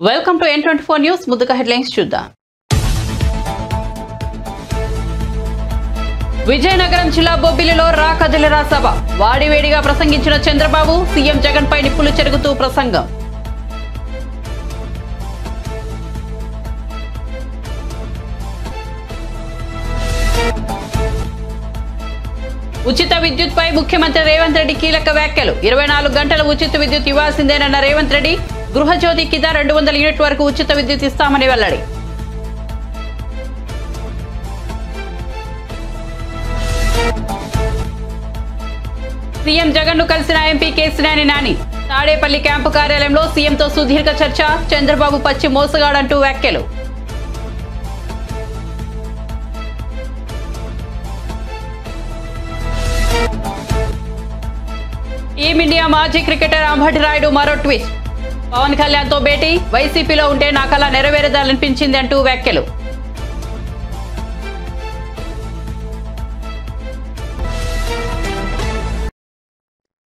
Welcome to N24 news. ముందుగా headlines చూద్దాం. విజయనగరం జిల్లా బొబ్బిలిలో రా కదిలిరా సభ. వాడివేడిగా ప్రసంగించిన చంద్రబాబు, సీఎం జగన్ పై నిప్పులు చెరుగుతూ ప్రసంగం. ఉచిత విద్యుత్ పై ముఖ్యమంత్రి రేవంత్ రెడ్డి కీలక వ్యాఖ్యలు. 24 గంటల ఉచిత విద్యుత్ ఇవ్వాల్సిందేనన్న రేవంత్ రెడ్డి. గృహజ్యోతి కింద 200 యూనిట్ వరకు ఉచిత విద్యుత్ ఇస్తామని వెల్లడి. సీఎం జగన్ ను కలిసిన ఎంపీ కేసినేని నాని. తాడేపల్లి క్యాంపు కార్యాలయంలో సీఎంతో సుదీర్ఘ చర్చ. చంద్రబాబు పచ్చి మోసగాడంటూ వ్యాఖ్యలు. టీమిండియా మాజీ క్రికెటర్ అంబటి రాయుడు మరో ట్విస్ట్. పవన్ కళ్యాణ్ తో భేటీ. వైసీపీలో ఉంటే నా కల నెరవేరదాలనిపించింది అంటూ వ్యాఖ్యలు.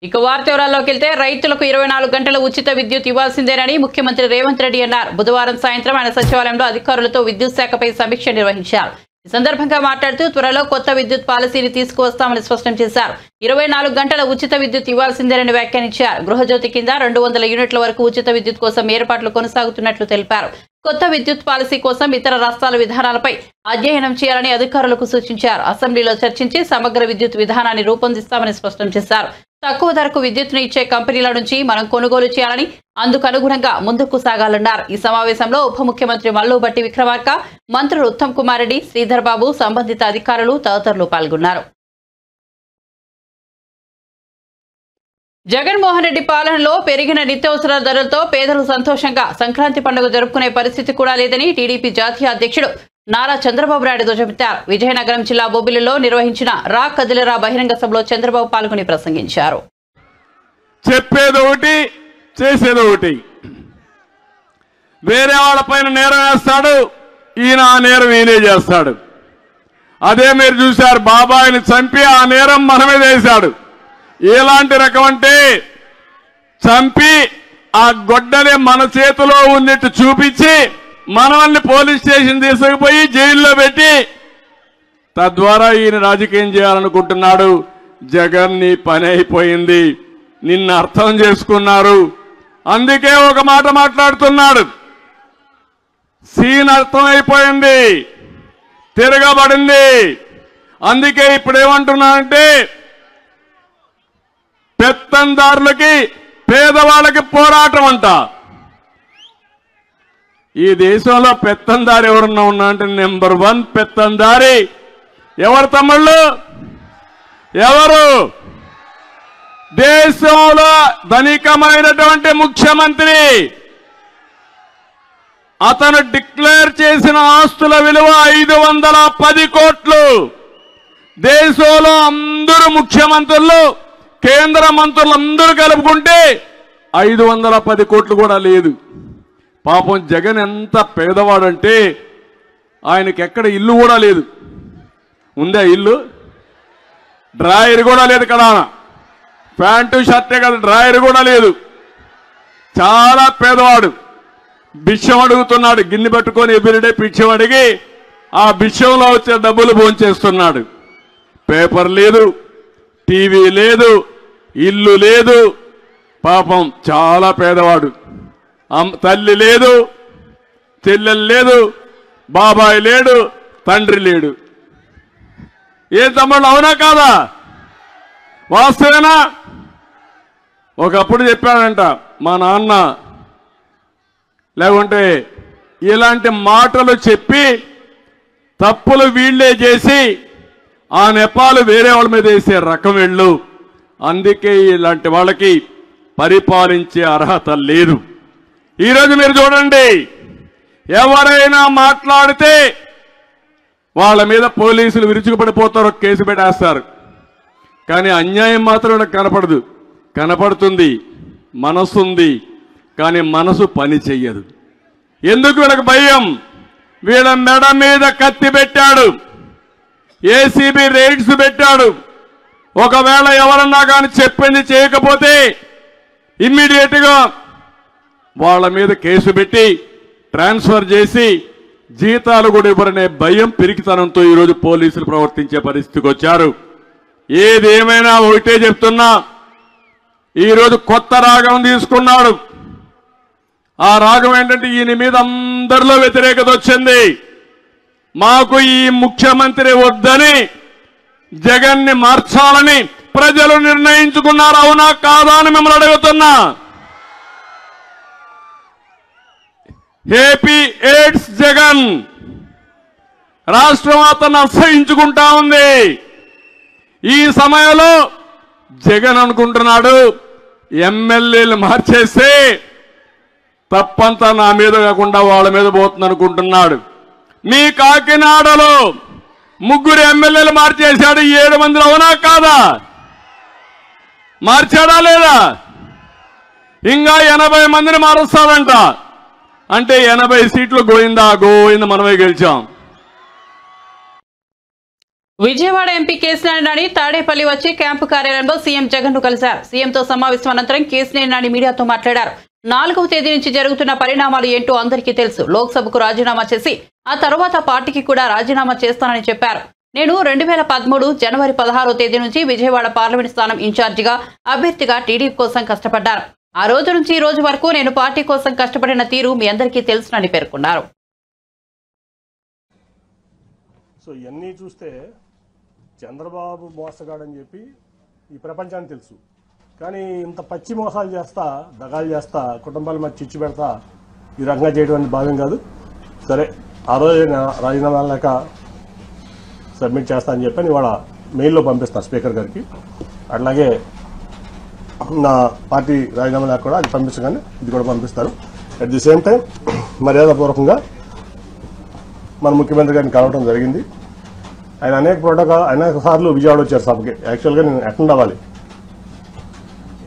ఇక వార్త వివరాల్లోకి వెళ్తే రైతులకు 24 గంటల ఉచిత విద్యుత్ ఇవ్వాల్సిందేనని ముఖ్యమంత్రి రేవంత్ రెడ్డి అన్నారు. బుధవారం సాయంత్రం ఆయన సచివాలయంలో అధికారులతో విద్యుత్ శాఖపై సమీక్ష నిర్వహించారు. ఈ సందర్భంగా మాట్లాడుతూ త్వరలో కొత్త విద్యుత్ పాలసీని తీసుకువస్తామని స్పష్టం చేశారు. 24 గంటల ఉచిత విద్యుత్ ఇవ్వాల్సిందేనని వ్యాఖ్యానించారు. గృహజ్యోతి కింద 200 యూనిట్ల వరకు ఉచిత విద్యుత్ కోసం ఏర్పాట్లు కొనసాగుతున్నట్లు తెలిపారు. కొత్త విద్యుత్ పాలసీ కోసం ఇతర రాష్ట్రాల విధానాలపై అధ్యయనం చేయాలని అధికారులకు సూచించారు. అసెంబ్లీలో చర్చించి సమగ్ర విద్యుత్ విధానాన్ని రూపొందిస్తామని స్పష్టం చేశారు. తక్కువ ధరకు విద్యుత్ను ఇచ్చే కంపెనీల నుంచి మనం కొనుగోలు చేయాలని, అందుకు అనుగుణంగా ముందుకు సాగాలన్నారు. ఈ సమావేశంలో ఉప ముఖ్యమంత్రి మల్లుబట్టి విక్రమార్క, మంత్రులు ఉత్తమ్ కుమార్ రెడ్డి, శ్రీధర్ బాబు, సంబంధిత అధికారులు తదితరులు పాల్గొన్నారు. జగన్మోహన్ రెడ్డి పాలనలో పెరిగిన నిత్యావసర ధరలతో పేదలు సంతోషంగా సంక్రాంతి పండుగ జరుపుకునే పరిస్థితి కూడా లేదని టీడీపీ జాతీయ అధ్యక్షుడు నారా చంద్రబాబు నాయుడు ధ్వజమెత్తారు. విజయనగరం జిల్లా బొబ్బిలిలో నిర్వహించిన రా కదిలిరా బహిరంగ సభలో చంద్రబాబు పాల్గొని ప్రసంగించారు. చెప్పేది ఒకటి, చేసేది ఒకటి. వేరే వాళ్ళపైన నేరం వేస్తాడు, ఈయన ఆ నేరం ఈయనే చేస్తాడు. అదే మీరు చూశారు, బాబాయిని చంపి ఆ నేరం మనమే చేశాడు. ఎలాంటి రకం అంటే చంపి ఆ గొడ్డని మన చేతిలో ఉన్నట్టు చూపించి మనల్ని పోలీస్ స్టేషన్ తీసుకుపోయి జైల్లో పెట్టి తద్వారా ఈయన రాజకీయం చేయాలనుకుంటున్నాడు. జగన్ నీ పని అయిపోయింది, నిన్ను అర్థం చేసుకున్నారు, అందుకే ఒక మాట మాట్లాడుతున్నాడు. సీన్ అర్థమైపోయింది, తిరగబడింది. అందుకే ఇప్పుడు ఏమంటున్నానంటే పెత్తందారులకి పేదవాళ్ళకి పోరాటం అంట. ఈ దేశంలో పెత్తందారి ఎవరన్నా ఉన్నా అంటే నెంబర్ 1 పెత్తందారి ఎవరు తమ్ముళ్ళు? ఎవరు? దేశంలో ధనికమైనటువంటి ముఖ్యమంత్రి. అతను డిక్లేర్ చేసిన ఆస్తుల విలువ 510 కోట్లు. దేశంలో అందరూ ముఖ్యమంత్రులు, కేంద్ర మంత్రులు అందరూ కలుపుకుంటే 510 కోట్లు కూడా లేదు. పాపం జగన్ ఎంత పేదవాడంటే ఆయనకి ఎక్కడ ఇల్లు కూడా లేదు. ఉందా ఇల్లు? డ్రాయర్ కూడా లేదు కదా, ప్యాంటు షర్టే కదా, డ్రాయర్ కూడా లేదు. చాలా పేదవాడు. భిక్షం అడుగుతున్నాడు, గిన్నె పట్టుకొని ఎవ్రీడే భిక్షం అడిగి ఆ భిక్షంలో వచ్చే డబ్బులు భోంచేస్తున్నాడు. పేపర్ లేదు, టీవీ లేదు, ఇల్లు లేదు. పాపం చాలా పేదవాడు. తల్లి లేదు, చెల్లెలు లేదు, బాబాయ్ లేడు, తండ్రి లేడు. ఏ తమ్ముళ్ళు, అవునా కాదా? వాస్తవేనా? ఒకప్పుడు చెప్పాడంట మా నాన్న, లేకుంటే ఇలాంటి మాటలు చెప్పి తప్పులు వీళ్లే చేసి ఆ నెపాలు వేరే వాళ్ళ మీద వేసే రకం వెళ్ళు. అందుకే ఇలాంటి వాళ్ళకి పరిపాలించే అర్హత లేదు. ఈరోజు మీరు చూడండి, ఎవరైనా మాట్లాడితే వాళ్ళ మీద పోలీసులు విరుచుకుపడిపోతారు, కేసు పెట్టేస్తారు. కానీ అన్యాయం మాత్రం వీళ్ళకి కనపడదు. కనపడుతుంది, మనసు ఉంది, కానీ మనసు పని చెయ్యదు. ఎందుకు? వీళ్ళకి భయం. వీళ్ళ మెడ మీద కత్తి పెట్టాడు, ఏసీబీ రైడ్స్ పెట్టాడు. ఒకవేళ ఎవరన్నా కానీ చెప్పింది చేయకపోతే ఇమ్మీడియట్ గా వాళ్ళ మీద కేసు పెట్టి ట్రాన్స్ఫర్ చేసి జీతాలు కూడా ఇవ్వరనే భయం పిరికితనంతో ఈరోజు పోలీసులు ప్రవర్తించే పరిస్థితికి వచ్చారు. ఏదేమైనా ఒకటే చెప్తున్నా, ఈరోజు కొత్త రాగం తీసుకున్నాడు. ఆ రాగం ఏంటంటే ఈయన మీద అందరిలో వ్యతిరేకత వచ్చింది. మాకు ఈ ముఖ్యమంత్రి వద్దని జగన్ని మార్చాలని ప్రజలు నిర్ణయించుకున్నారు. అవునా కాదా అని మిమ్మల్ని అడుగుతున్నా. ఏపీ ఎయిడ్స్ జగన్ రాష్ట్రం అతను అసహించుకుంటా ఉంది. ఈ సమయంలో జగన్ అనుకుంటున్నాడు ఎమ్మెల్యేలు మార్చేస్తే తప్పంతా నా మీద కాకుండా వాళ్ళ మీద పోతుంది అనుకుంటున్నాడు. మీ కాకినాడలో 3 ఎమ్మెల్యేలు మార్చేశాడు, 7 మందిలో. అవునా కాదా? మార్చాడా లేదా? ఇంకా 80 మందిని మారుస్తాడంట. అంటే 80 సీట్లు గోయిందా మనమే గెలిచాం. విజయవాడ ఎంపీ కేశినేని నాని తాడేపల్లి వచ్చి క్యాంపు కార్యాలయంలో సీఎం జగన్ ను కలిశారు. సీఎంతో సమావేశం అనంతరం కేశినేని నాని మీడియాతో మాట్లాడారు. 4వ తేదీ నుంచి జరుగుతున్న పరిణామాలు ఏంటో అందరికీ తెలుసు. లోక్సభకు రాజీనామా చేసి ఆ తర్వాత పార్టీకి కూడా రాజీనామా చేస్తానని చెప్పారు. నేను 2013 జనవరి 16వ తేదీ నుంచి విజయవాడ పార్లమెంట్ స్థానం ఇన్ఛార్జిగా అభ్యర్థిగా టీడీపీ కోసం కష్టపడ్డారు. ఆ రోజు నుంచి ఈ రోజు వరకు నేను పార్టీ కోసం కష్టపడిన తీరు మీ అందరికీ తెలుసునని పేర్కొన్నారు. సో ఇవన్నీ చూస్తే చంద్రబాబు మోసగాడని చెప్పి ఈ ప్రపంచానికి తెలుసు. కానీ ఇంత పచ్చి మోసాలు చేస్తా, దగాలు చేస్తా, కుటుంబాల మధ్య చిచ్చు పెడతా ఈ రకంగా చేయడం అనేది భావ్యం కాదు. సరే, ఆ రోజు రాజీనామా లేక సబ్మిట్ చేస్తా అని చెప్పి ఇవాళ మెయిల్లో పంపిస్తాను స్పీకర్ గారికి. అట్లాగే నా పార్టీ రాజీనామా లేక కూడా అది పంపించగానే ఇది కూడా పంపిస్తారు. అట్ ది సేమ్ టైం మర్యాదపూర్వకంగా మన ముఖ్యమంత్రి గారిని కలవడం జరిగింది. ఆయన అనేక సార్లు విజయవాడ వచ్చారు సభకి. యాక్చువల్గా నేను అటెండ్ అవ్వాలి,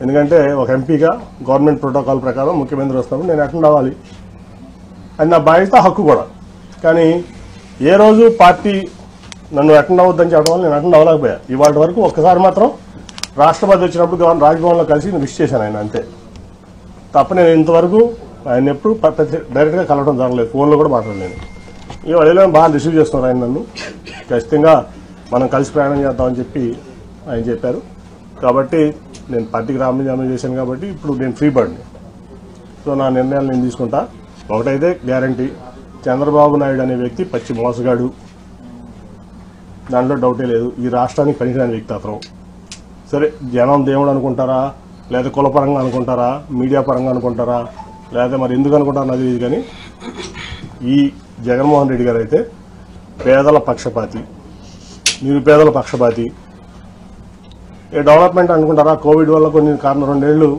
ఎందుకంటే ఒక ఎంపీగా గవర్నమెంట్ ప్రోటోకాల్ ప్రకారం ముఖ్యమంత్రి వస్తున్నప్పుడు నేను అటెండ్ అవ్వాలి. అది నా బాధ్యత, హక్కు కూడా. కానీ ఏ రోజు పార్టీ నన్ను అటెండ్ అవ్వద్దని చెప్పడం వల్ల నేను అటెండ్ అవ్వలేకపోయా. ఇవాళ వరకు ఒక్కసారి మాత్రం రాష్ట్రపతి వచ్చినప్పుడు రాజ్భవన్లో కలిసి నేను విష్ చేశాను ఆయన, అంతే తప్ప నేను ఇంతవరకు ఆయన ఎప్పుడు డైరెక్ట్గా కలవడం జరగలేదు, ఫోన్లో కూడా మాట్లాడలేను. ఇవాళ బాగా రిసీవ్ చేస్తున్నారు ఆయన నన్ను. ఖచ్చితంగా మనం కలిసి ప్రయాణం చేద్దామని చెప్పి ఆయన చెప్పారు. కాబట్టి నేను పార్టీకి రాజీనామా చేశాను కాబట్టి ఇప్పుడు నేను ఫ్రీ బర్డ్ని. సో నా నిర్ణయాలు నేను తీసుకుంటా. ఒకటైతే గ్యారంటీ, చంద్రబాబు నాయుడు అనే వ్యక్తి పచ్చి మోసగాడు, దాంట్లో డౌటే లేదు. ఈ రాష్ట్రానికి పనికిరాని వ్యక్తి అతను. సరే, జనం దేవుడు అనుకుంటారా, లేదా కులపరంగా అనుకుంటారా, మీడియా పరంగా అనుకుంటారా, లేదా మరి ఎందుకు అనుకుంటారా నాకు తెలియదు. కానీ ఈ జగన్మోహన్ రెడ్డి గారు అయితే పేదల పక్షపాతి, నిరుపేదల పక్షపాతి. ఏ డెవలప్మెంట్ అనుకుంటారా? కోవిడ్ వల్ల కొన్ని కారణం 2 ఏళ్లు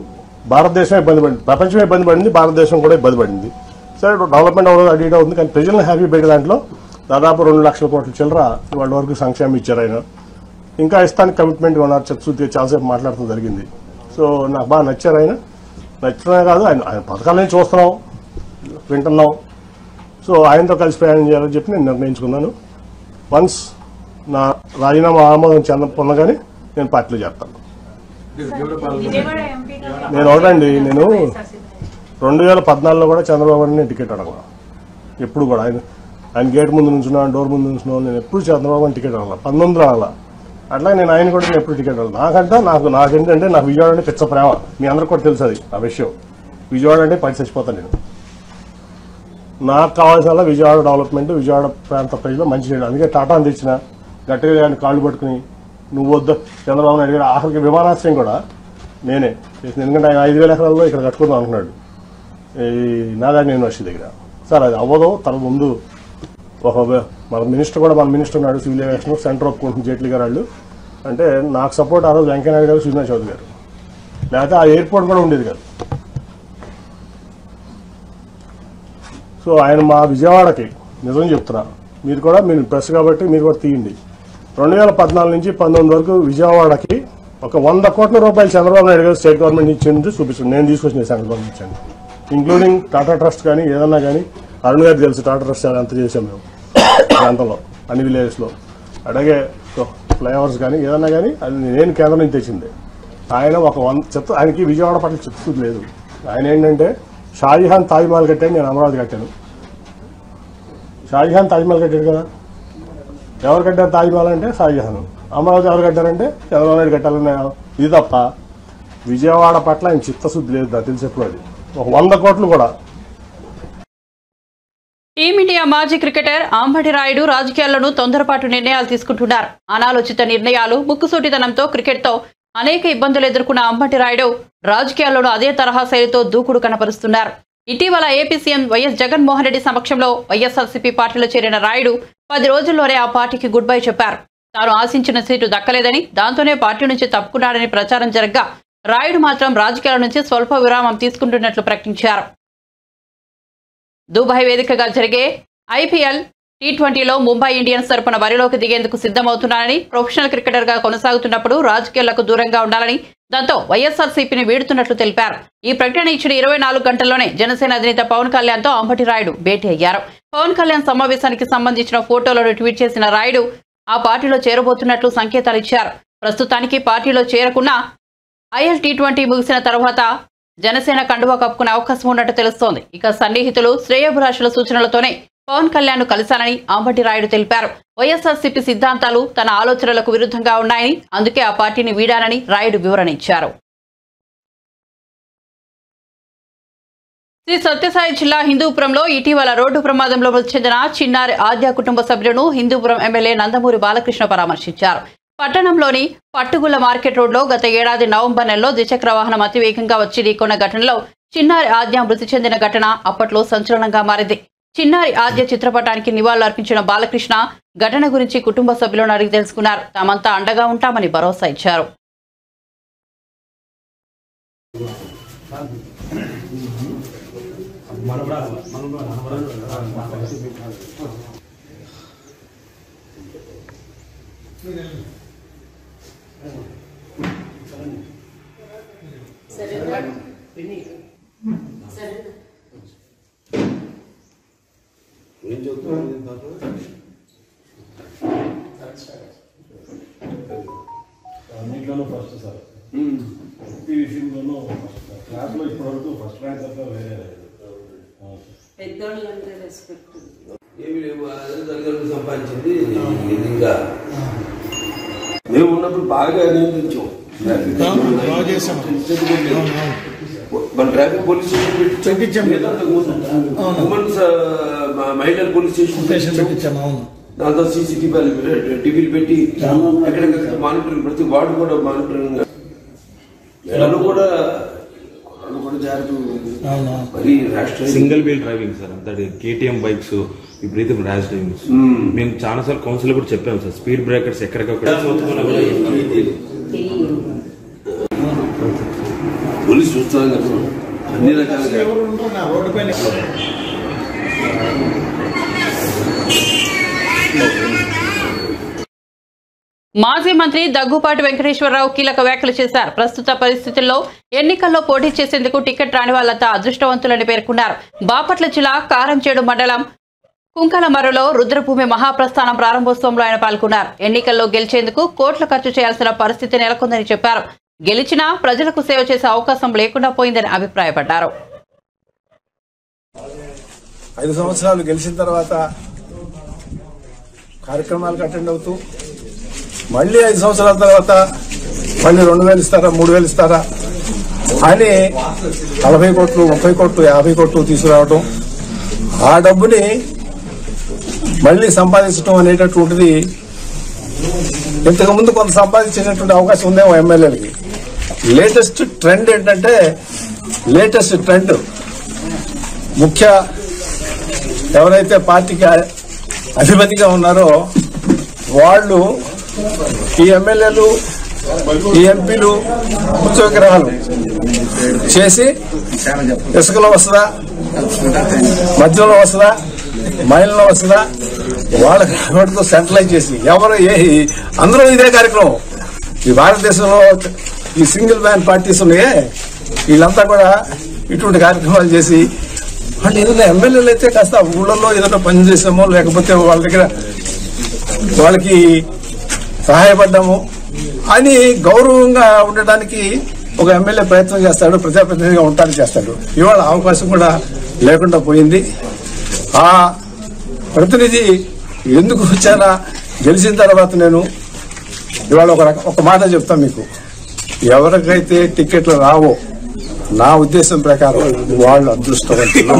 భారతదేశం ఇబ్బంది పడింది, ప్రపంచమే ఇబ్బంది పడింది, భారతదేశం కూడా ఇబ్బంది పడింది. సరే, డెవలప్మెంట్ అవ్వదు, అడిట్ అవుతుంది. కానీ ప్రజలను హ్యాపీ పెట్టే దాంట్లో దాదాపు 2 లక్షల కోట్ల చిల్లర వాళ్ళ వరకు సంక్షేమం ఇచ్చారు ఆయన. ఇంకా ఇస్తానికి కమిట్మెంట్ ఉన్నారు. చెప్తూ చాలాసేపు మాట్లాడటం జరిగింది. సో నాకు బాగా నచ్చారు ఆయన. నచ్చడమే కాదు, ఆయన పథకాలని చూస్తున్నాం, వింటున్నాం. సో ఆయనతో కలిసి ప్రయాణం చేయాలని చెప్పి నేను నిర్ణయించుకున్నాను. వన్స్ నా రాజీనామా ఆమోదం పొందగానే నేను పార్టీలో చేస్తాను. నేను ఒకటండి, నేను 2014లో కూడా చంద్రబాబు నాయుడు టికెట్ అడగను. ఎప్పుడు కూడా ఆయన గేట్ ముందు నుంచున్నా, డోర్ ముందు నుంచున్నా, నేను ఎప్పుడు చంద్రబాబు అని టికెట్ అడగల. 19 అడగల. అట్లా నేను ఆయన కూడా ఎప్పుడు టికెట్ అడగను. నాకేంటంటే నాకు విజయవాడ అంటే పిచ్చ ప్రేమ. మీ అందరికి కూడా తెలుసు అది ఆ విషయం. విజయవాడ అంటే పడి చచ్చిపోతాను నేను. నాకు కావాల్సిన విజయవాడ డెవలప్మెంట్, విజయవాడ ప్రాంత ప్రజలు మంచి చేయడం. అందుకే టాటాను తెచ్చిన, గట్టిగా ఆయన కాళ్ళు పట్టుకుని నువ్వు వద్దు చంద్రబాబు నాయుడు గారు. ఆఖరికి విమానాశ్రయం కూడా నేనే చేసిన. ఎందుకంటే ఆయన 5,000 ఎకరాల్లో ఇక్కడ కట్టుకుందాం అనుకున్నాడు ఈ నాగార్జున యూనివర్సిటీ దగ్గర. సార్ అది అవ్వదు, తన ముందు మన మినిస్టర్ ఉన్నాడు, సివిల్ ఏవియేషన్ సెంటర్ ఒప్పుకుంటుంది జైట్లీ గారు వాళ్ళు. అంటే నాకు సపోర్ట్ ఆ రోజు వెంకయ్యనాయుడు గారు, సుజనా చౌదరి గారు. లేకపోతే ఆ ఎయిర్పోర్ట్ కూడా ఉండేది కాదు. సో ఆయన మా విజయవాడకి నిజం చెప్తున్నా, మీరు ప్రెస్ కాబట్టి మీరు కూడా తీయండి. 2014 నుంచి 19 వరకు విజయవాడకి ఒక 100 కోట్ల రూపాయలు చంద్రబాబు నాయుడు గారు స్టేట్ గవర్నమెంట్ ఇచ్చింది చూపిస్తుంది. నేను తీసుకొచ్చిన సెంట్రల్ గవర్నమెంట్ ఇచ్చాను, ఇంక్లూడింగ్ టాటా ట్రస్ట్ కానీ ఏదన్నా కానీ. అరుణ్ గారికి తెలుసు టాటా ట్రస్ట్ అంత చేసాం మేము ప్రాంతంలో, అన్ని విలేజెస్లో. అలాగే ఫ్లైఓవర్స్ కానీ ఏదన్నా కానీ అది నేను కేంద్రం నుంచి తెచ్చింది. ఆయన ఒక 100 ఆయనకి విజయవాడ పట్ల చిత్తశుద్ధి లేదు. ఆయన ఏంటంటే షాజహాన్ తాజ్మహల్ కట్టాడు, నేను అమరావతి కట్టాను. షాజహాన్ తాజ్మహల్ కట్టాడు కదా. ఎవరు కట్టారు తాజ్మహల్ అంటే షాజహాన్. అమరావతి ఎవరు కట్టారంటే చంద్రబాబు నాయుడు కట్టాలన్నా. ఇది తప్ప విజయవాడ పట్ల ఆయన చిత్తశుద్ధి లేదు, నాకు తెలిసి ఎప్పుడు. అది ఒక 100 కోట్లు కూడా. టీమిండియా మాజీ క్రికెటర్ అంబటి రాయుడు రాజకీయాల్లోనూ తొందరపాటు నిర్ణయాలు తీసుకుంటున్నారు. అనాలోచిత నిర్ణయాలు, ముక్కుసూటితనంతో క్రికెట్తో అనేక ఇబ్బందులు ఎదుర్కొన్న అంబటి రాయుడు రాజకీయాల్లోనూ అదే తరహా శైలితో దూకుడు కనపరుస్తున్నారు. ఇటీవల AP CM YS Jaganmohan Reddy సమక్షంలో వైఎస్ఆర్సీపీ పార్టీలో చేరిన రాయుడు 10 రోజుల్లోనే ఆ పార్టీకి గుడ్ బై చెప్పారు. తాను ఆశించిన సీటు దక్కలేదని, దాంతోనే పార్టీ నుంచి తప్పుకున్నాడని ప్రచారం జరగ్గా రాయుడు మాత్రం రాజకీయాల నుంచి స్వల్ప విరామం తీసుకుంటున్నట్లు ప్రకటించారు. దుబాయ్ వేదికగా జరిగే ఐపీఎల్ T20లో ముంబై ఇండియన్స్ తరపున బరిలోకి దిగేందుకు సిద్ధమవుతున్నారని, ప్రొఫెషనల్ క్రికెటర్గా కొనసాగుతున్నప్పుడు రాజకీయాలకు దూరంగా ఉండాలని, దాంతో వైఎస్ఆర్సీపీని వీడుతున్నట్లు తెలిపారు. ఈ ప్రకటన ఇచ్చిన 24 గంటల్లోనే జనసేన అధినేత పవన్ కళ్యాణ్తో అంబటి రాయుడు భేటీ అయ్యారు. పవన్ కళ్యాణ్ సమావేశానికి సంబంధించిన ఫోటోలను ట్వీట్ చేసిన రాయుడు ఆ పార్టీలో చేరబోతున్నట్లు సంకేతాలు ఇచ్చారు. ప్రస్తుతానికి పార్టీలో చేరకున్న ఐఎల్ T20 ముగిసిన తర్వాత జనసేన కండువా కప్పుకునే అవకాశం ఉన్నట్టు తెలుస్తోంది. ఇక సన్నిహితులు, శ్రేయోభిలాషుల సూచనలతోనే పవన్ కళ్యాణ్ కలిశానని అంబటి రాయుడు తెలిపారు. వైఎస్ఆర్సీపీ సిద్ధాంతాలు తన ఆలోచనలకు విరుద్ధంగా ఉన్నాయని, అందుకే ఆ పార్టీని వీడానని రాయుడు వివరణ ఇచ్చారు. శ్రీ సత్యసాయి జిల్లా హిందూపురంలో ఇటీవల రోడ్డు ప్రమాదంలో మృతి చెందిన చిన్నారి ఆద్య కుటుంబ సభ్యులను హిందూపురం ఎమ్మెల్యే నందమూరి బాలకృష్ణ పరామర్శించారు. పట్టణంలోని పట్టుగుళ్ల మార్కెట్ రోడ్లో గత ఏడాది నవంబర్ నెలలో ద్విచక్ర వాహనం అతివేగంగా వచ్చి ఢీకొన్న ఘటనలో చిన్నారి ఆద్య మృతి చెందిన ఘటన అప్పట్లో సంచలనంగా మారింది. చిన్నారి ఆద్య చిత్రపటానికి నివాళులర్పించిన బాలకృష్ణ ఘటన గురించి కుటుంబ సభ్యులను అడిగి తెలుసుకున్నారు. తామంతా అండగా ఉంటామని భరోసా ఇచ్చారు. అన్నింటిలోనూ ఫస్ట్ సార్, ప్రతి విషయంలోనూ క్లాస్లో ఇప్పటివరకు ఫస్ట్ ర్యాంక్ తప్ప వేరే ఏమి లేవు. తల్లిదండ్రులు సంపాదించింది నిజంగా మేము ఉన్నప్పుడు బాగా నియంత్రించాం. మన ట్రాఫిక్ పోలీస్ స్టేషన్ ఉమెన్స్ మహిళల పోలీస్ స్టేషన్ దాంతో టీవీలు పెట్టి ఎక్కడెక్కడ మానిటరింగ్, ప్రతి వార్డు కూడా మానిటరింగ్ కూడా మరి సింగిల్ వీల్ డ్రైవింగ్ సార్, అంత KTM బైక్స్ విపరీతం ర్యాష్ డ్రైవింగ్. మేము చాలా సార్లు కౌన్సిల్ కూడా చెప్పాము సార్, స్పీడ్ బ్రేకర్స్ ఎక్కడికక్కడ పోలీసు చూస్తున్నాం కదా అన్ని రకాలుగా. మాజీ మంత్రి దగ్గుపాటి వెంకటేశ్వరరావు కీలక వ్యాఖ్యలు చేశారు. ప్రస్తుత పరిస్థితుల్లో ఎన్నికల్లో పోటీ చేసేందుకు టికెట్ రాని వాళ్లంతా అదృష్టవంతులని పేర్కొన్నారు. బాపట్ల జిల్లా కారంచేడు మండలం కుంకలమరులో రుద్రభూమి మహాప్రస్థానం ప్రారంభోత్సవంలో ఆయన పాల్గొన్నారు. ఎన్నికల్లో గెలిచేందుకు కోట్లు ఖర్చు చేయాల్సిన పరిస్థితి నెలకొందని చెప్పారు. గెలిచినా ప్రజలకు సేవ చేసే అవకాశం లేకుండా పోయిందని అభిప్రాయపడ్డారు. 5 సంవత్సరాలు గెలిచిన తర్వాత కార్యక్రమాలకు అటెండ్ అవుతూ మళ్ళీ 5 సంవత్సరాల తర్వాత మళ్ళీ 2,000 ఇస్తారా 3,000 ఇస్తారా అని 40 కోట్లు 30 కోట్లు 50 కోట్లు తీసుకురావడం, ఆ డబ్బుని మళ్ళీ సంపాదించడం అనేటటువంటిది ఇంతకుముందు కొంత సంపాదించేటటువంటి అవకాశం ఉందేమో ఎమ్మెల్యేలకి. లేటెస్ట్ ట్రెండ్ ఏంటంటే, లేటెస్ట్ ట్రెండ్ ముఖ్య ఎవరైతే పార్టీకి అధిపతిగా ఉన్నారో వాళ్ళు ఈ ఎమ్మెల్యేలు ఈ ఎంపీలు ఉత్సవగ్రహాలు చేసి ఇసుకలో వస్తుందా, మధ్యలో వస్తుందా, మైల్లో వస్తుందా, వాళ్ళకి సెంట్రలైజ్ చేసి ఎవరు అందరూ ఇదే కార్యక్రమం. ఈ భారతదేశంలో ఈ సింగిల్ మ్యాన్ పార్టీస్ ఉన్నాయే, వీళ్ళంతా కూడా ఇటువంటి కార్యక్రమాలు చేసి వాళ్ళు ఏదైనా ఎమ్మెల్యేలు అయితే కాస్త ఊళ్ళల్లో ఏదైనా పని చేసామో లేకపోతే వాళ్ళ దగ్గర వాళ్ళకి సహాయపడ్డాము అని గౌరవంగా ఉండటానికి ఒక ఎమ్మెల్యే ప్రయత్నం చేస్తాడు, ప్రజాప్రతినిధిగా ఉంటానికి చేస్తాడు. ఇవాళ అవకాశం కూడా లేకుండా పోయింది. ఆ ప్రతినిధి ఎందుకు వచ్చానా గెలిచిన తర్వాత నేను ఇవాళ ఒక మాట చెప్తాను మీకు. ఎవరికైతే టికెట్లు రావో నా ఉద్దేశం ప్రకారం వాళ్ళు అదృష్టవంతులు.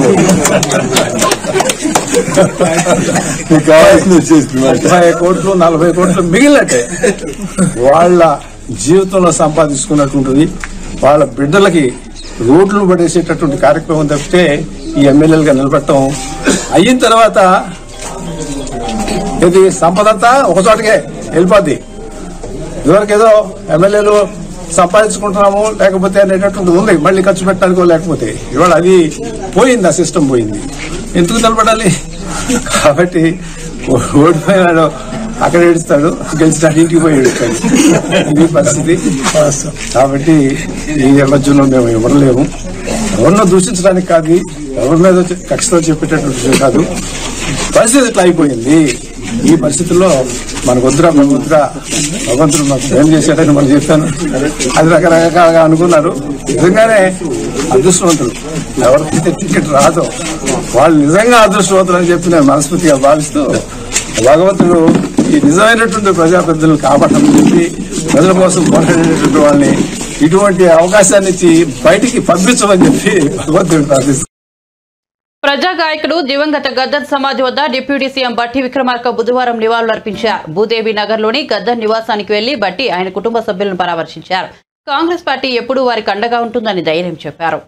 30 కోట్లు 40 కోట్లు మిగిలినట్టే వాళ్ళ జీవితంలో సంపాదించుకున్నటువంటిది వాళ్ళ బిడ్డలకి రోడ్లు పడేసేటటువంటి కార్యక్రమం తప్పితే ఈ ఎమ్మెల్యేలుగా నిలబెట్టడం అయిన తర్వాత ఇది సంపదంతా ఒకచోటకే వెళ్ళిపోద్ది. ఇదివరకు ఏదో ఎమ్మెల్యేలు సంపాదించుకుంటున్నాము లేకపోతే అనేటటువంటి ఉంది, మళ్ళీ ఖర్చు పెట్టడానికో లేకపోతే. ఇవాళ అది పోయింది, ఆ సిస్టమ్ పోయింది. ఎందుకు నిలబడాలి? కాబట్టి ఓడిపోయినాడు అక్కడ ఏడుస్తాడు, గెలిచినాడు ఇంటికి పోయి ఏడుస్తాడు. ఇది పరిస్థితి. కాబట్టి ఈ మధ్యలో మేము ఇవ్వలేము. ఎవరినో దూషించడానికి కాదు, ఎవరి మీద కక్షతో చెప్పేటటువంటి విషయం కాదు. పరిస్థితి ఇట్లా అయిపోయింది. ఈ పరిస్థితుల్లో మనకు వద్దురా భగవంతుడు మాకు ఏం చేశాడని మనం చెప్పాను. అది రకరకాలుగా అనుకున్నారు. నిజంగానే అదృష్టవంతులు. ఎవరికైతే టికెట్ రాదో వాళ్ళు నిజంగా అదృష్టవంతులు అని చెప్పి నేను మనస్ఫూర్తిగా భావిస్తూ భగవంతుడు ఈ నిజమైనటువంటి ప్రజాప్రతినిధులను కాపాడమని చెప్పి ప్రజల కోసం పోరాడేటటువంటి వాళ్ళని ఇటువంటి అవకాశాన్ని ఇచ్చి బయటికి పంపించమని చెప్పి భగవంతుడు ప్రార్థిస్తారు. ప్రజా గాయకుడు దివంగత గద్దర్ సమాధి వద్ద డిప్యూటీ సీఎం బట్టి విక్రమార్క బుధవారం నివాళులర్పించారు. భూదేవి నగర్లోని గద్దర్ నివాసానికి వెళ్లి బట్టి ఆయన కుటుంబ సభ్యులను పరామర్శించారు. కాంగ్రెస్ పార్టీ ఎప్పుడూ వారికి అండగా ఉంటుందని ధైర్యం చెప్పారు.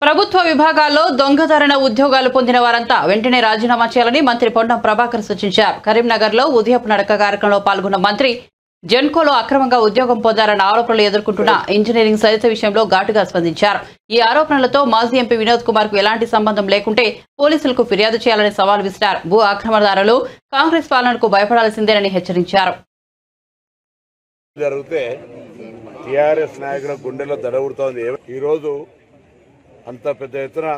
ప్రభుత్వ విభాగాల్లో దొంగతరణ ఉద్యోగాలు పొందిన వారంతా వెంటనే రాజీనామా చేయాలని మంత్రి పొన్నం ప్రభాకర్ సూచించారు. కరీంనగర్లో ఉదయపు నడక కార్యక్రమంలో పాల్గొన్న మంత్రి జెన్కోలో అక్రమంగా ఉద్యోగం పొందారన్న ఆరోపణలు ఎదుర్కొంటున్న ఇంజనీరింగ్ సరిత విషయంలో ఘాటుగా స్పందించారు. ఈ ఆరోపణలతో మాజీ ఎంపీ వినోద్ కుమార్ కు ఎలాంటి సంబంధం లేకుంటే పోలీసులకు ఫిర్యాదు చేయాలని సవాల్ విసిరారు. భూ ఆక్రమణదారులు కాంగ్రెస్ పాలనకు భయపడాల్సిందేనని హెచ్చరించారు. టీఆర్ఎస్ నాయకుల గుండెల్లో దడవుడుతోంది. ఈ రోజు అంత పెద్ద ఎత్తున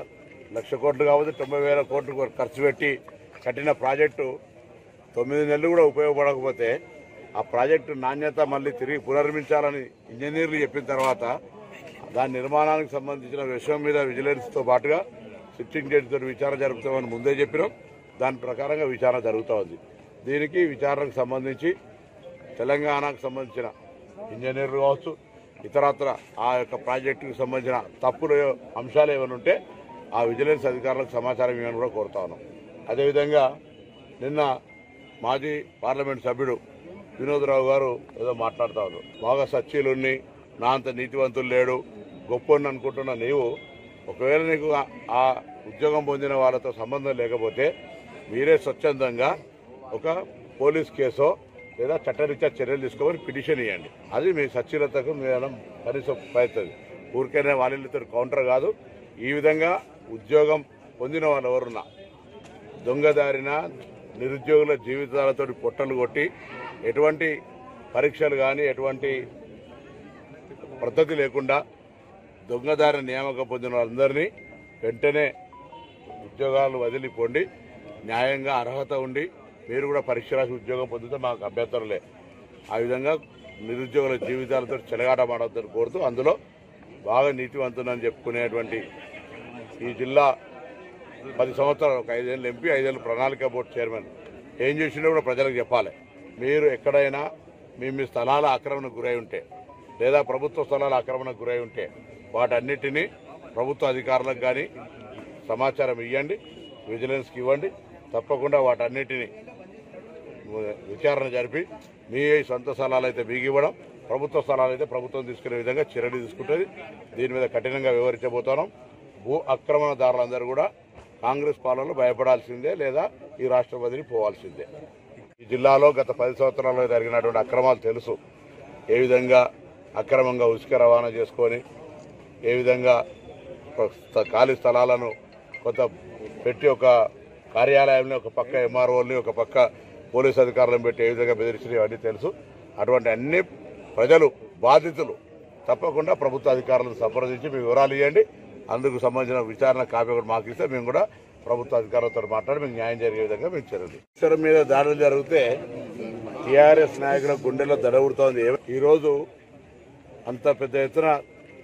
1,00,000 కోట్లు కావచ్చు 90,000 కోట్లు ఖర్చు పెట్టి కట్టిన ప్రాజెక్టు 9 నెలలు కూడా ఉపయోగపడకపోతే ఆ ప్రాజెక్టు నాణ్యత మళ్ళీ తిరిగి పునర్మించాలని ఇంజనీర్లు చెప్పిన తర్వాత దాని నిర్మాణానికి సంబంధించిన విషయం మీద విజిలెన్స్తో పాటుగా సిట్టింగ్ జడ్జితో విచారణ జరుపుతామని ముందే చెప్పినాం. దాని ప్రకారంగా విచారణ జరుగుతూ ఉంది. దీనికి విచారణకు సంబంధించి తెలంగాణకు సంబంధించిన ఇంజనీర్లు కావచ్చు, ఇతరత్ర ఆ యొక్క ప్రాజెక్టుకు సంబంధించిన తప్పుల అంశాలు ఏమైనా ఉంటే ఆ విజిలెన్స్ అధికారులకు సమాచారం ఇవ్వని కూడా కోరుతా ఉన్నాం. అదేవిధంగా నిన్న మాజీ పార్లమెంట్ సభ్యుడు వినోద్రావు గారు ఏదో మాట్లాడుతూ ఉన్నారు. బాగా సచ్చీలుని నా అంత నీతివంతులు లేడు గొప్పని అనుకుంటున్న నీవు ఒకవేళ నీకు ఆ ఉద్యోగం పొందిన వాళ్ళతో సంబంధం లేకపోతే మీరే స్వచ్ఛందంగా ఒక పోలీస్ కేసో లేదా చట్టరీత్యా చర్యలు తీసుకోమని పిటిషన్ ఇవ్వండి. అది మీ సచ్చీలతకు మేము కనీసం ప్రయత్నం. ఊరికైనా వాళ్ళతో కౌంటర్ కాదు. ఈ విధంగా ఉద్యోగం పొందిన వాళ్ళు ఎవరున్నా దొంగదారిన నిరుద్యోగుల జీవితాలతో పొట్టలు కొట్టి ఎటువంటి పరీక్షలు కానీ ఎటువంటి పద్ధతి లేకుండా దొంగదారిన నియామకం పొందిన వాళ్ళందరినీ వెంటనే ఉద్యోగాలు వదిలిపోండి. న్యాయంగా అర్హత ఉండి మీరు కూడా పరీక్ష రాసి ఉద్యోగం పొందితే మాకు అభ్యంతరలే. ఆ విధంగా నిరుద్యోగుల జీవితాలతో చెలగాటమాడొద్దని కోరుతూ అందులో బాగా నీతివంతులని చెప్పుకునేటువంటి ఈ జిల్లా 10 సంవత్సరాలు ఒక 5 ఏళ్ళు ఎంపీ 5 ఏళ్ళు ప్రణాళిక బోర్డు చైర్మన్ ఏం చేసిండో కూడా ప్రజలకు చెప్పాలి. మీరు ఎక్కడైనా మీ స్థలాల ఆక్రమణకు గురై ఉంటే లేదా ప్రభుత్వ స్థలాల ఆక్రమణకు గురై ఉంటే వాటన్నిటినీ ప్రభుత్వ అధికారులకు కానీ సమాచారం ఇవ్వండి, విజిలెన్స్కి ఇవ్వండి. తప్పకుండా వాటన్నిటినీ విచారణ జరిపి మీ సొంత స్థలాలు అయితే మీకు ఇవ్వడం, ప్రభుత్వ స్థలాలు అయితే ప్రభుత్వం తీసుకునే విధంగా చర్యలు తీసుకుంటుంది. దీని మీద కఠినంగా వివరించబోతున్నాం. భూ ఆక్రమణదారులందరూ కూడా కాంగ్రెస్ పాలనలో భయపడాల్సిందే లేదా ఈ రాష్ట్ర వదిలి పోవాల్సిందే. ఈ జిల్లాలో గత 10 సంవత్సరాల్లో జరిగినటువంటి అక్రమాలు తెలుసు. ఏ విధంగా అక్రమంగా ఉసుక రవాణా చేసుకొని, ఏ విధంగా ఖాళీ స్థలాలను కొంత పెట్టి ఒక కార్యాలయాన్ని ఒక పక్క ఎంఆర్ఓల్ని ఒక పక్క పోలీసు అధికారులను పెట్టి ఏ విధంగా బెదిరించినవి అన్నీ తెలుసు. అటువంటి అన్ని ప్రజలు బాధితులు తప్పకుండా ప్రభుత్వ అధికారులను సంప్రదించి మీ వివరాలు ఇవ్వండి. అందుకు సంబంధించిన విచారణ కాపీ కూడా మాకు ఇస్తే మేము కూడా ప్రభుత్వ అధికారులతో మాట్లాడి మీకు న్యాయం జరిగే విధంగా మేము చర్యలు. ఈశ్వరం మీద దాడులు జరిగితే టీఆర్ఎస్ నాయకుల గుండెలో దడవుడుతోంది. ఈరోజు అంత పెద్ద ఎత్తున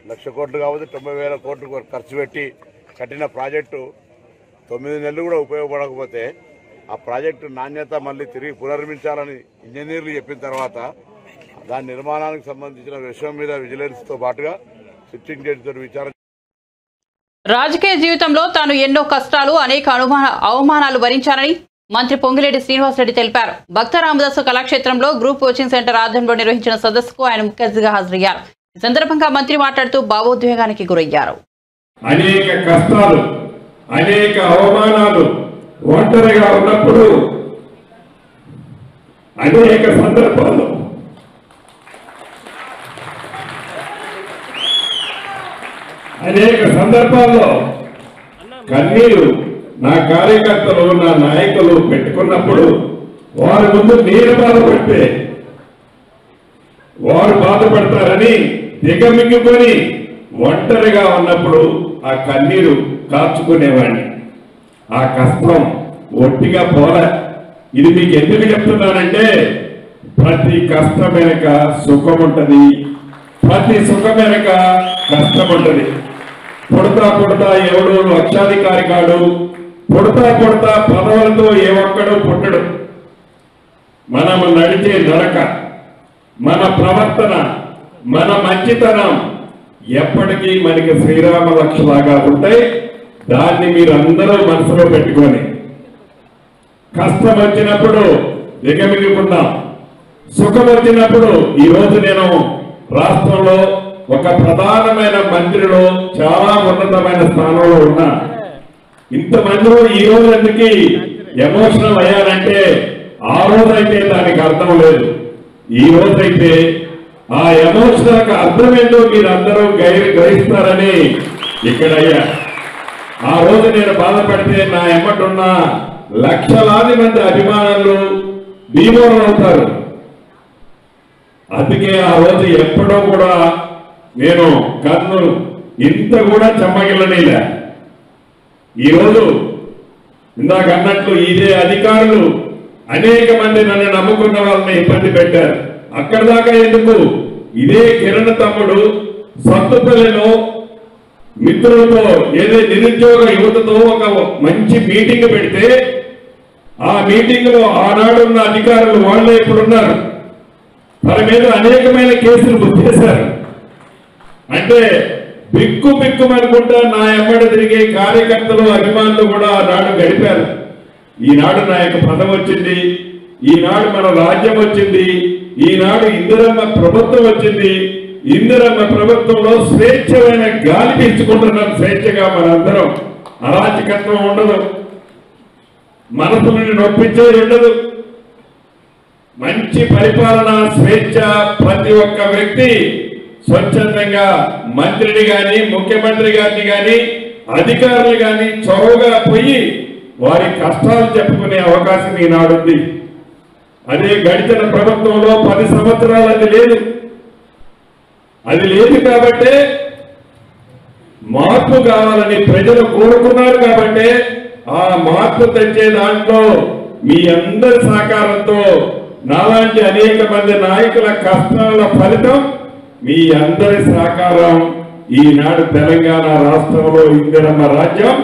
1,00,000 కోట్లు కావచ్చు 90,000 కోట్లు ఖర్చు పెట్టి కట్టిన ప్రాజెక్టు 9 నెలలు కూడా ఉపయోగపడకపోతే ఆ ప్రాజెక్టు నాణ్యత మళ్ళీ తిరిగి పునర్మించాలని ఇంజనీర్లు చెప్పిన తర్వాత దాని నిర్మాణానికి సంబంధించిన విషయం మీద విజిలెన్స్తో పాటుగా సిట్టింగ్ జడ్జితో విచారణ. రాజకీయ జీవితంలో తాను ఎన్నో కష్టాలు, అనేక అవమానాలు భరించారని మంత్రి పొంగిరెడ్డి శ్రీనివాసరెడ్డి తెలిపారు. భక్త రామదాసు కళాక్షేత్రంలో గ్రూప్ కోచింగ్ సెంటర్ ఆధ్వర్యంలో నిర్వహించిన సదస్సుకు ఆయన ముఖ్య అతిథిగా హాజరయ్యారు. ఈ సందర్భంగా మంత్రి మాట్లాడుతూ భావోద్వేగానికి గురయ్యారు. అనేక కష్టాలు, అనేక అవమానాలు, ఒంటరిగా ఉన్నప్పుడు అనేక సందర్భాల్లో కన్నీరు నా కార్యకర్తలు, నా నాయకులు పెట్టుకున్నప్పుడు వారి ముందు నేను బాధపడితే వారు బాధపడతారని దిగమింగుకొని ఒంటరిగా ఉన్నప్పుడు ఆ కన్నీరు కార్చుకునేవాడిని. ఆ కష్టం ఒట్టిగా పోలే. ఇది మీకు ఎందుకు చెప్తున్నానంటే ప్రతి కష్టం వెనక సుఖం ఉంటుంది, ప్రతి సుఖం వెనక కష్టం ఉంటుంది. పుడతా పుడతా ఎవడు లక్షాధికారి కాడు, పుడతా పుడతా పదవులతో ఏ ఒక్కడు పుట్టడు. మనము నడిచే నడక, మన ప్రవర్తన, మన మంచితనం ఎప్పటికీ మనకి శ్రీరామ లక్ష్యలాగా ఉంటాయి. దాన్ని మీరు అందరూ మనసులో పెట్టుకొని కష్టం వచ్చినప్పుడు దిగమిగుకుందాం, సుఖం వచ్చినప్పుడు. ఈరోజు నేను రాష్ట్రంలో ఒక ప్రధానమైన మంత్రిలో చాలా ఉన్నతమైన స్థానంలో ఉన్నా. ఇంతమందిలో ఈ రోజు ఎందుకు ఎమోషనల్ అయ్యారంటే ఆ రోజైతే దానికి అర్థం లేదు. ఈ రోజైతే ఆ ఎమోషనల్ అర్థం ఏంటో మీరు అందరూ గ్రహిస్తారని ఇక్కడ అయ్యా. ఆ రోజు నేను బాధపడితే నా ఎమ్మటున్న లక్షలాది మంది అభిమానులు భీమోరం అవుతారు. అందుకే ఆ రోజు ఎప్పుడో కూడా నేను కన్ను ఇంత కూడా చెమ్మగిల్లనేలే. ఈరోజు ఇందాక అన్నట్లు ఇదే అధికారులు అనేక మంది నన్ను నమ్ముకున్న వాళ్ళని ఇబ్బంది పెట్టారు. అక్కడ దాకా ఎందుకు, ఇదే కిరణ్ తమ్ముడు సత్తుపల్లిలో మిత్రులతో ఏదో నిరుద్యోగ యువతతో ఒక మంచి మీటింగ్ పెడితే ఆ మీటింగ్ లో ఆనాడున్న అధికారులు వాళ్ళే ఇప్పుడున్నారు. తన మీద అనేకమైన కేసులు బుక్ చేశారు. అంటే బిక్కు బిక్కుమనుకుంటా నా ఎమ్మడి తిరిగే కార్యకర్తలు, అభిమానులు కూడా ఆనాడు గడిపారు. ఈనాడు నా యొక్క పదవి వచ్చింది, ఈనాడు మన రాజ్యం వచ్చింది, ఈనాడు ఇందిరమ్మ ప్రభుత్వం వచ్చింది. ఇందిరమ్మ ప్రభుత్వంలో స్వేచ్ఛమైన గాలి పీల్చుకుంటున్నాం. స్వేచ్ఛగా మనందరం, అరాచకత్వం ఉండదు, మనసుని నొప్పించేది ఉండదు, మంచి పరిపాలన, స్వేచ్ఛ. ప్రతి ఒక్క వ్యక్తి స్వచ్ఛందంగా మంత్రిని గాని, ముఖ్యమంత్రి గారిని గాని, అధికారులు గాని చొరవగా పోయి వారి కష్టాలు చెప్పుకునే అవకాశం ఈనాడుంది. అదే గడిచిన ప్రభుత్వంలో 10 సంవత్సరాలు అది లేదు. అది లేదు కాబట్టే మార్పు కావాలని ప్రజలు కోరుకున్నారు. కాబట్టి ఆ మార్పు తెచ్చే దాంట్లో మీ అందరి సహకారంతో నాలాంటి అనేక మంది నాయకుల కష్టాల ఫలితం మీ అందరి సహకారం. ఈనాడు తెలంగాణ రాష్ట్రంలో ఇందిరమ్మ రాజ్యం.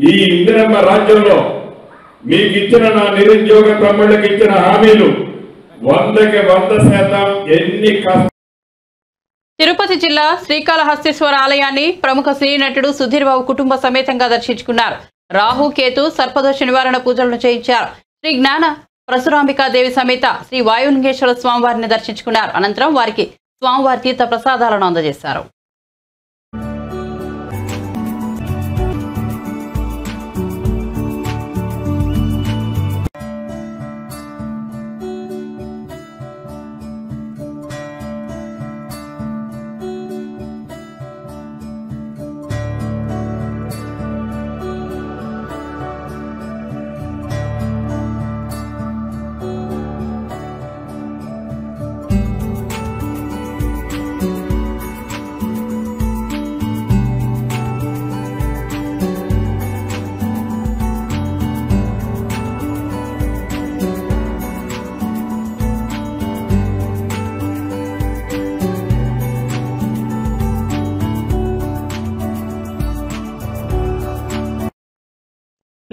ఈ ఇందిరమ్మ రాజ్యంలో మీకు ఇచ్చిన నా నిరుద్యోగ తమ్ముళ్ళకి ఇచ్చిన హామీలు 100% ఎన్ని తిరుపతి జిల్లా శ్రీకాళహస్తీశ్వర ఆలయాన్ని ప్రముఖ సినీ నటుడు సుధీర్ బాబు కుటుంబ సమేతంగా దర్శించుకున్నారు. రాహు కేతు సర్పదోష నివారణ పూజలను చేయించారు. శ్రీ జ్ఞాన పరశురాంబికాదేవి సమేత శ్రీ వాయులింగేశ్వర స్వామివారిని దర్శించుకున్నారు. అనంతరం వారికి స్వామివారి తీర్థ ప్రసాదాలను అందజేశారు.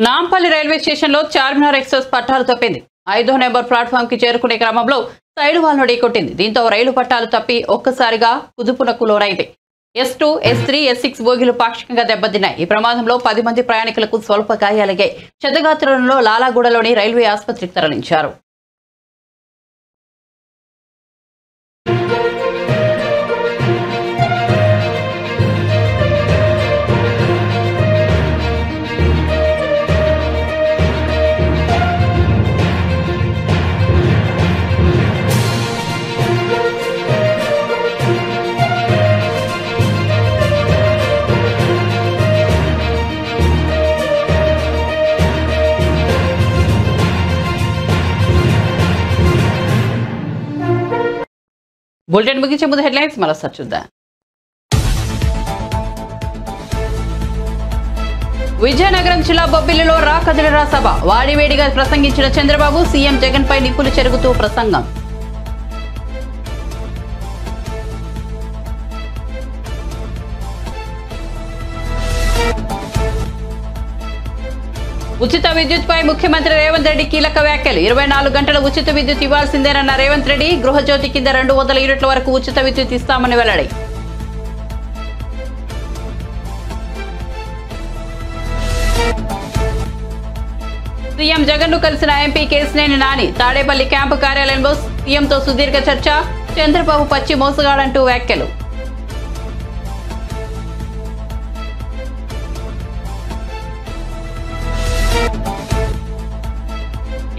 నాంపల్లి రైల్వే స్టేషన్లో చార్మినార్ ఎక్స్ప్రెస్ పట్టాలు తప్పింది. 5వ నెంబర్ ప్లాట్ఫామ్ కి చేరుకునే క్రమంలో సైడ్ వాల్ను ఢీకొట్టింది. దీంతో రైలు పట్టాలు తప్పి ఒక్కసారిగా కుదుపునకు లోనైంది. S2, S3, S6 బోగీలు పాక్షికంగా దెబ్బతిన్నాయి. ఈ ప్రమాదంలో 10 మంది ప్రయాణికులకు స్వల్ప గాయాలయ్యాయి. క్షతగాత్రులను లాలాగూడలోని రైల్వే ఆసుపత్రికి తరలించారు. బులెటిన్ ముగించే ముందు హెడ్లైన్స్ మరోసారి చూద్దాం. విజయనగరం జిల్లా బొబ్బిలిలో రా కదిలిరా సభ వాడివేడిగా ప్రసంగించిన చంద్రబాబు, సీఎం జగన్ పై నిప్పులు చెరుగుతూ ప్రసంగం. ఉచిత విద్యుత్ పై ముఖ్యమంత్రి రేవంత్ రెడ్డి కీలక వ్యాఖ్యలు. 24 గంటల ఉచిత విద్యుత్ ఇవ్వాల్సిందేనన్న రేవంత్ రెడ్డి. గృహజ్యోతి కింద 200 యూనిట్ల వరకు ఉచిత విద్యుత్ ఇస్తామని వెల్లడి. సీఎం జగన్ ను కలిసిన ఎంపీ కేసినేని నాని. తాడేపల్లి క్యాంపు కార్యాలయంలో సీఎంతో సుదీర్ఘ చర్చ. చంద్రబాబు పచ్చి మోసగాడంటూ వ్యాఖ్యలు.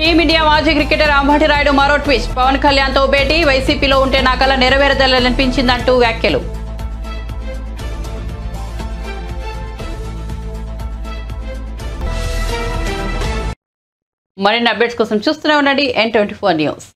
టీమిండియా మాజీ క్రికెటర్ అంబటి రాయుడు మరో ట్విస్ట్. పవన్ కళ్యాణ్ తో భేటీ. వైసీపీలో ఉంటే నా కల నెరవేరదలనిపించిందంటూ వ్యాఖ్యలు. మరిన్ని అప్డేట్స్ కోసం చూస్తూనే ఉండండి N24 న్యూస్.